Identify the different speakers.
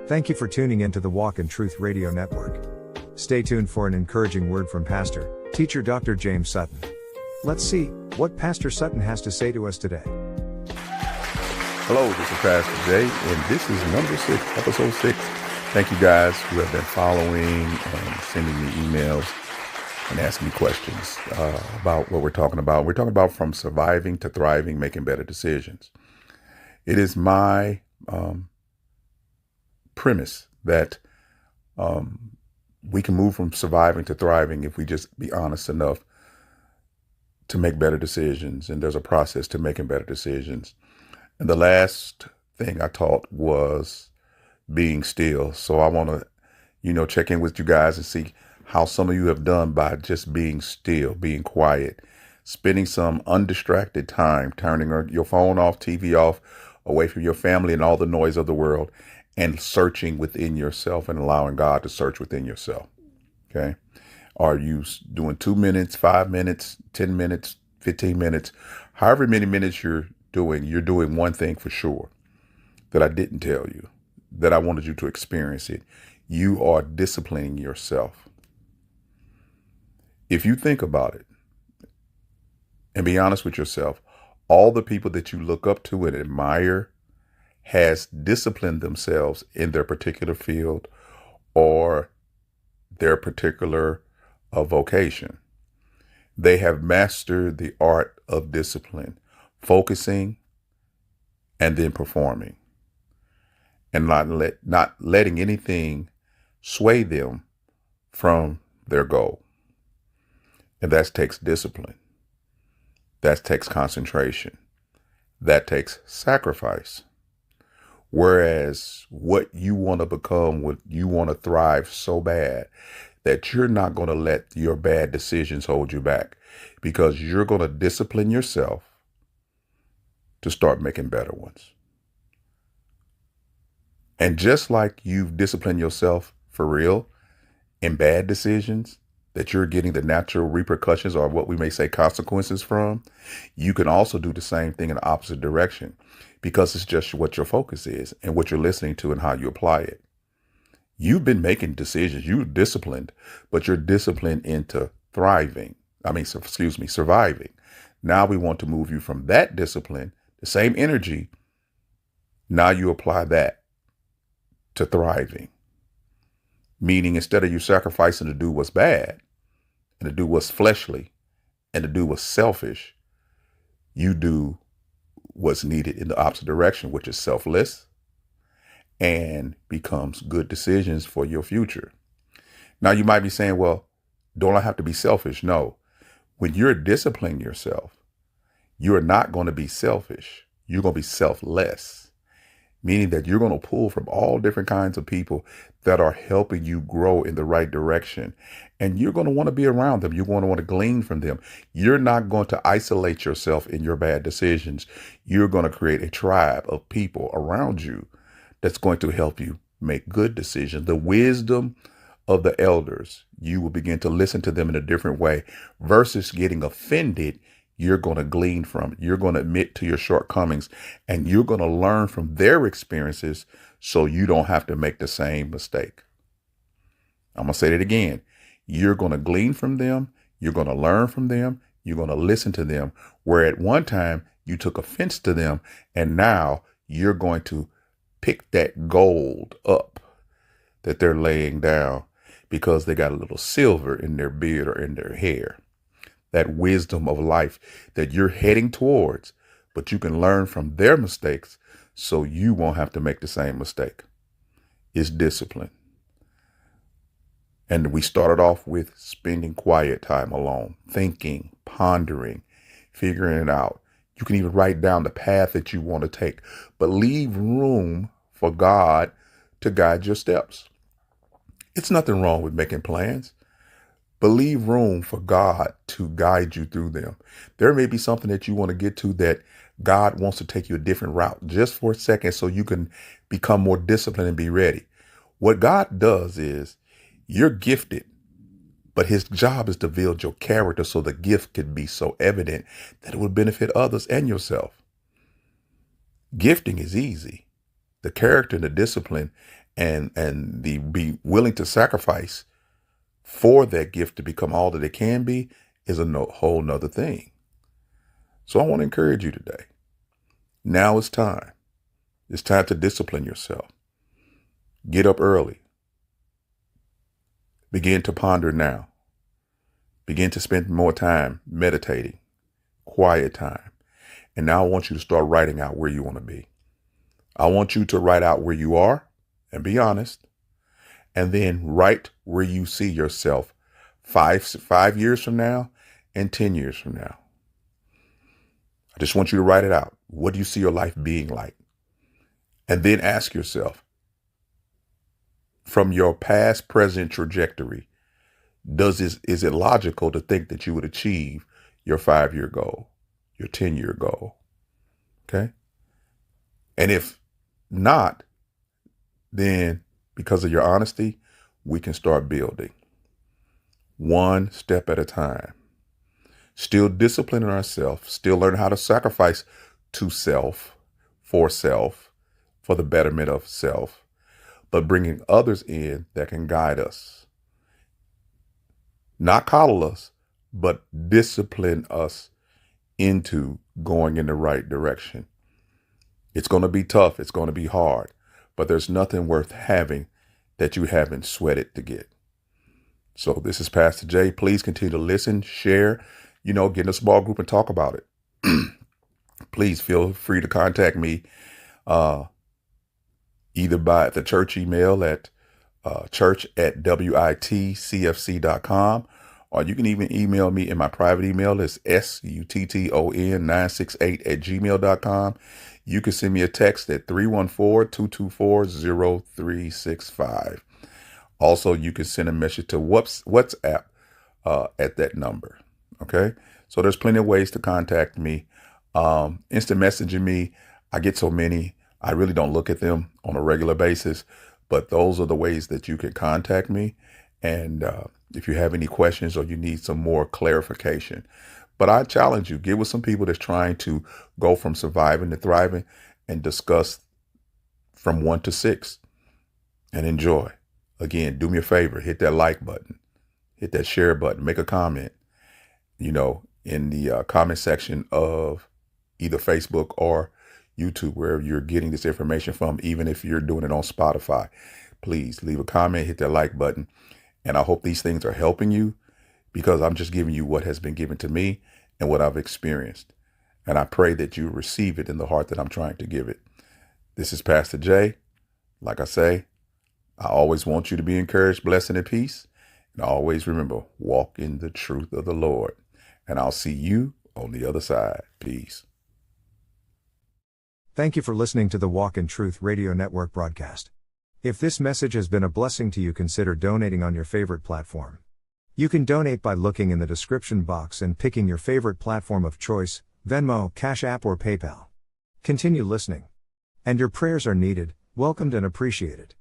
Speaker 1: Thank you for tuning into the Walk in Truth Radio Network. Stay tuned for an encouraging word from Pastor, Teacher Dr. James Sutton. Let's see what Pastor Sutton has to say to us today.
Speaker 2: Hello, this is Pastor Jay, and this is number 6, episode 6. Thank you guys who have been following and sending me emails and asking me questions about what we're talking about. We're talking about from surviving to thriving, making better decisions. It is my premise that we can move from surviving to thriving if we just be honest enough to make better decisions. And there's a process to making better decisions. And the last thing I taught was being still. So I want to, check in with you guys and see how some of you have done by just being still, being quiet, spending some undistracted time, turning your phone off, TV off, away from your family and all the noise of the world, and searching within yourself and allowing God to search within yourself. Okay. Are you doing 2 minutes, 5 minutes, 10 minutes, 15 minutes, however many minutes you're doing one thing for sure that I didn't tell you, that I wanted you to experience it. You are disciplining yourself. If you think about it and be honest with yourself, all the people that you look up to and admire has disciplined themselves in their particular field or their particular vocation. They have mastered the art of discipline, focusing and then performing, and not letting anything sway them from their goal. And that takes discipline. That takes concentration. That takes sacrifice. Whereas what you want to become, what you want to thrive so bad that you're not going to let your bad decisions hold you back, because you're going to discipline yourself to start making better ones. And just like you've disciplined yourself for real in bad decisions that you're getting the natural repercussions or what we may say consequences from, you can also do the same thing in the opposite direction, because it's just what your focus is and what you're listening to and how you apply it. You've been making decisions, you're disciplined, but you're disciplined into surviving. Now we want to move you from that discipline, the same energy. Now you apply that to thriving. Meaning instead of you sacrificing to do what's bad and to do what's fleshly and to do what's selfish, you do what's needed in the opposite direction, which is selfless and becomes good decisions for your future. Now you might be saying, well, don't I have to be selfish? No. When you're disciplining yourself, you're not going to be selfish. You're going to be selfless, meaning that you're going to pull from all different kinds of people that are helping you grow in the right direction. And you're going to want to be around them. You're going to want to glean from them. You're not going to isolate yourself in your bad decisions. You're going to create a tribe of people around you that's going to help you make good decisions. The wisdom of the elders, you will begin to listen to them in a different way versus getting offended. You're going to glean from it. You're going to admit to your shortcomings and you're going to learn from their experiences so you don't have to make the same mistake. I'm going to say that again. You're going to glean from them. You're going to learn from them. You're going to listen to them, where at one time you took offense to them, and now you're going to pick that gold up that they're laying down because they got a little silver in their beard or in their hair. That wisdom of life that you're heading towards, but you can learn from their mistakes so you won't have to make the same mistake. It's discipline. And we started off with spending quiet time alone, thinking, pondering, figuring it out. You can even write down the path that you want to take, but leave room for God to guide your steps. It's nothing wrong with making plans, but leave room for God to guide you through them. There may be something that you want to get to that God wants to take you a different route just for a second so you can become more disciplined and be ready. What God does is you're gifted, but his job is to build your character so the gift could be so evident that it would benefit others and yourself. Gifting is easy. The character and the discipline and be willing to sacrifice for that gift to become all that it can be is a whole nother thing. So I want to encourage you today. Now is time. It's time to discipline yourself. Get up early. Begin to ponder now. Begin to spend more time meditating, quiet time. And now I want you to start writing out where you want to be. I want you to write out where you are and be honest. And then write where you see yourself 5 years from now and 10 years from now. I just want you to write it out. What do you see your life being like? And then ask yourself, from your past, present trajectory, is it logical to think that you would achieve your 5-year goal, your 10-year goal? Okay. And if not, then because of your honesty, we can start building one step at a time. Still disciplining ourselves, still learning how to sacrifice to self, for the betterment of self, but bringing others in that can guide us. Not coddle us, but discipline us into going in the right direction. It's going to be tough. It's going to be hard, but there's nothing worth having that you haven't sweated to get. So this is Pastor Jay. Please continue to listen, share, get in a small group and talk about it. Please feel free to contact me either by the church email at church@witcfc.com, or you can even email me in my private email. It's sutton968@gmail.com. You can send me a text at 314-224-0365. Also, you can send a message to WhatsApp at that number. Okay. So there's plenty of ways to contact me. Instant messaging me. I get so many. I really don't look at them on a regular basis, but those are the ways that you can contact me. And if you have any questions or you need some more clarification, but I challenge you, get with some people that's trying to go from surviving to thriving and discuss from 1 to 6 and enjoy. Again, do me a favor, hit that like button, hit that share button, make a comment, in the comment section of either Facebook or YouTube, wherever you're getting this information from, even if you're doing it on Spotify. Please leave a comment, hit that like button. And I hope these things are helping you, because I'm just giving you what has been given to me and what I've experienced. And I pray that you receive it in the heart that I'm trying to give it. This is Pastor Jay. Like I say, I always want you to be encouraged, blessed, and at peace. And always remember, walk in the truth of the Lord. And I'll see you on the other side. Peace.
Speaker 1: Thank you for listening to the Walk in Truth Radio Network broadcast. If this message has been a blessing to you, consider donating on your favorite platform. You can donate by looking in the description box and picking your favorite platform of choice, Venmo, Cash App, or PayPal. Continue listening. And your prayers are needed, welcomed, and appreciated.